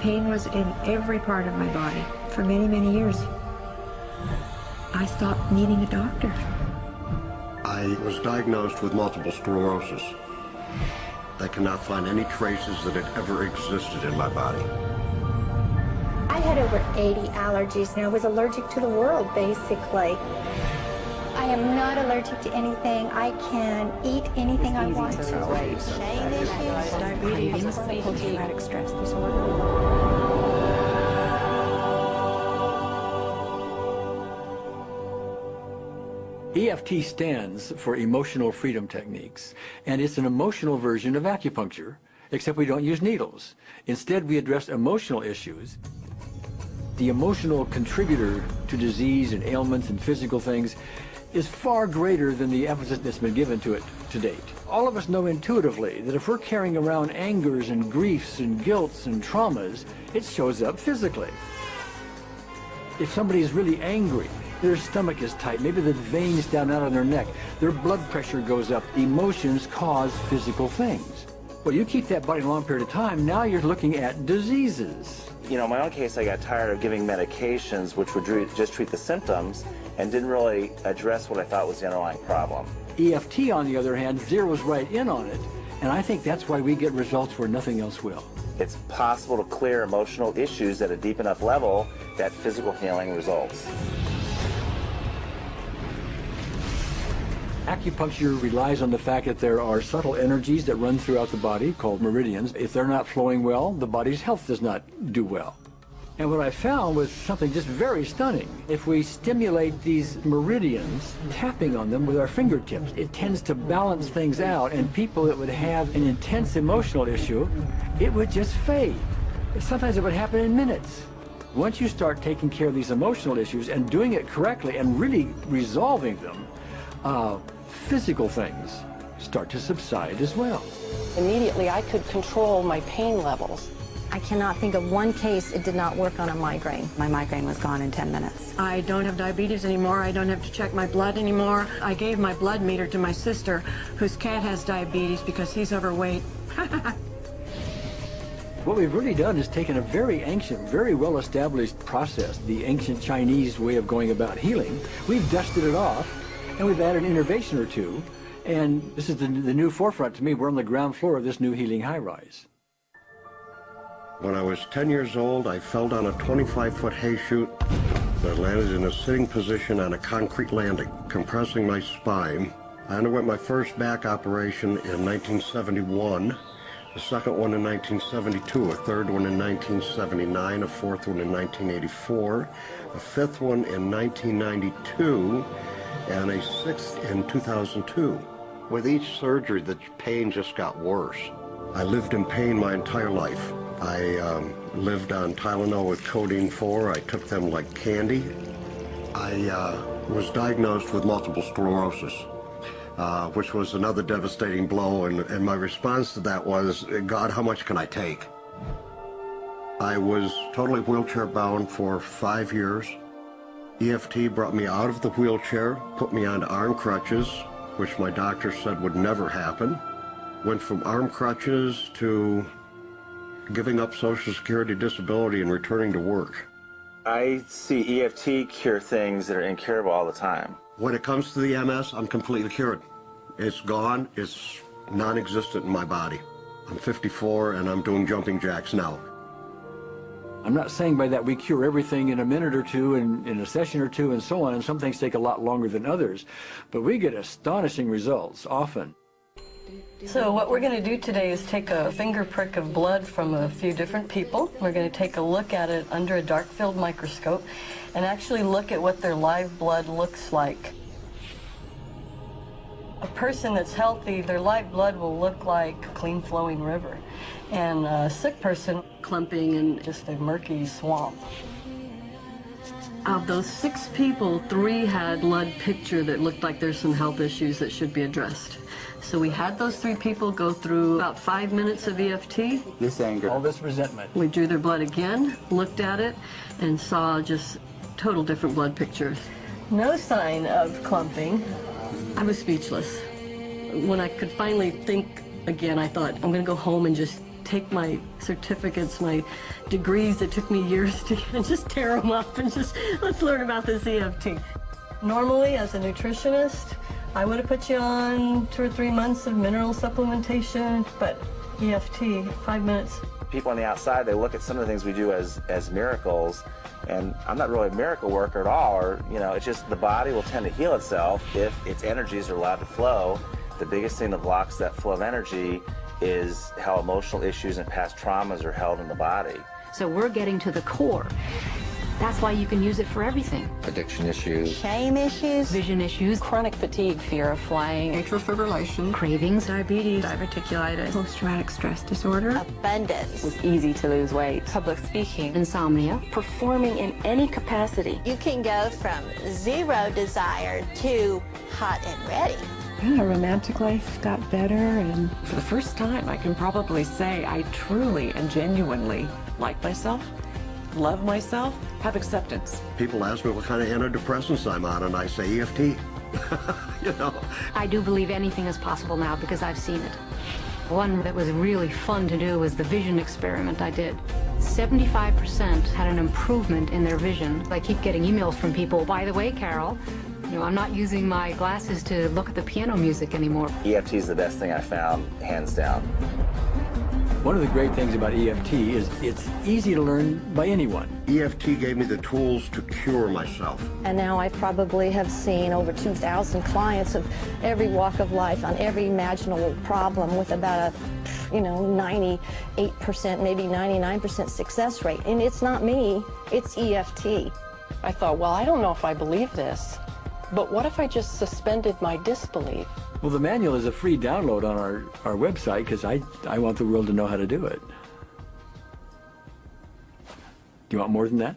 Pain was in every part of my body for many, many years. I stopped needing a doctor. I was diagnosed with multiple sclerosis. They cannot find any traces that it ever existed in my body. I had over 80 allergies and I was allergic to the world, basically. I am not allergic to anything. I can eat anything I want to. Shame issues, Diabetes, post-traumatic stress disorder. EFT stands for Emotional Freedom Techniques, and it's an emotional version of acupuncture, except we don't use needles. Instead, we address emotional issues. The emotional contributor to disease and ailments and physical things is far greater than the emphasis that's been given to it to date. All of us know intuitively that if we're carrying around angers and griefs and guilts and traumas, it shows up physically. If somebody is really angry, their stomach is tight, maybe the veins down out of their neck, their blood pressure goes up. Emotions cause physical things. Well, you keep that body a long period of time, now you're looking at diseases. You know, in my own case, I got tired of giving medications which would just treat the symptoms and didn't really address what I thought was the underlying problem. EFT, on the other hand, zeroes right in on it, and I think that's why we get results where nothing else will. It's possible to clear emotional issues at a deep enough level that physical healing results. Acupuncture relies on the fact that there are subtle energies that run throughout the body called meridians. If they're not flowing well, the body's health does not do well. And what I found was something just very stunning. If we stimulate these meridians, tapping on them with our fingertips, it tends to balance things out, and people that would have an intense emotional issue, it would just fade. Sometimes it would happen in minutes. Once you start taking care of these emotional issues and doing it correctly and really resolving them, physical things start to subside as well. Immediately, I could control my pain levels. I cannot think of one case it did not work on a migraine. My migraine was gone in 10 minutes. I don't have diabetes anymore. I don't have to check my blood anymore. I gave my blood meter to my sister, whose cat has diabetes because he's overweight. What we've really done is taken a very ancient, very well-established process, the ancient Chinese way of going about healing. We've dusted it off, and we've added an innovation or two, and this is the new forefront to me. We're on the ground floor of this new healing high-rise. When I was 10 years old, I fell down a 25-foot hay chute that landed in a sitting position on a concrete landing, compressing my spine. I underwent my first back operation in 1971, the second one in 1972, a third one in 1979, a fourth one in 1984, a fifth one in 1992, and a sixth in 2002. With each surgery, the pain just got worse. I lived in pain my entire life. I lived on Tylenol with codeine 4. I took them like candy. I was diagnosed with multiple sclerosis, which was another devastating blow, and my response to that was, God, how much can I take? I was totally wheelchair bound for 5 years. EFT brought me out of the wheelchair, put me onto arm crutches, which my doctor said would never happen. Went from arm crutches to giving up Social Security disability and returning to work. I see EFT cure things that are incurable all the time. When it comes to the MS, I'm completely cured. It's gone, it's non-existent in my body. I'm 54 and I'm doing jumping jacks now. I'm not saying by that we cure everything in a minute or two, and in a session or two, and so on, and some things take a lot longer than others, but we get astonishing results often. So what we're going to do today is take a finger prick of blood from a few different people. We're going to take a look at it under a dark field microscope and actually look at what their live blood looks like. A person that's healthy, their live blood will look like a clean flowing river, and a sick person clumping in just a murky swamp. Of those 6 people, 3 had blood picture that looked like there's some health issues that should be addressed. So we had those 3 people go through about 5 minutes of EFT. This anger, all this resentment. We drew their blood again, looked at it, and saw just total different blood pictures. No sign of clumping. I was speechless. When I could finally think again, I thought, I'm going to go home and just take my certificates, my degrees that took me years to and just tear them up and just, let's learn about this EFT. Normally, as a nutritionist, I would have put you on 2 or 3 months of mineral supplementation, but EFT, 5 minutes. People on the outside, they look at some of the things we do as miracles, and I'm not really a miracle worker at all, or, you know, it's just the body will tend to heal itself if its energies are allowed to flow. The biggest thing that blocks that flow of energy is how emotional issues and past traumas are held in the body. So we're getting to the core. That's why you can use it for everything. Addiction issues. Shame issues. Vision issues. Chronic fatigue, fear of flying. Atrial fibrillation. Cravings. Diabetes. Diverticulitis. Post-traumatic stress disorder. Abundance. It's easy to lose weight. Public speaking. Insomnia. Performing in any capacity. You can go from zero desire to hot and ready. My romantic life got better, and for the first time I can probably say I truly and genuinely like myself, love myself, have acceptance. People ask me what kind of antidepressants I'm on, and I say EFT. You know. I do believe anything is possible now because I've seen it. One that was really fun to do was the vision experiment I did. 75% had an improvement in their vision. I keep getting emails from people, by the way, Carol, you know, I'm not using my glasses to look at the piano music anymore. EFT is the best thing I found, hands down. One of the great things about EFT is it's easy to learn by anyone. EFT gave me the tools to cure myself. And now I probably have seen over 2,000 clients of every walk of life on every imaginable problem with about a, 98%, maybe 99% success rate. And it's not me, it's EFT. I thought, well, I don't know if I believe this, but what if I just suspended my disbelief? Well, the manual is a free download on our website because I want the world to know how to do it. Do you want more than that?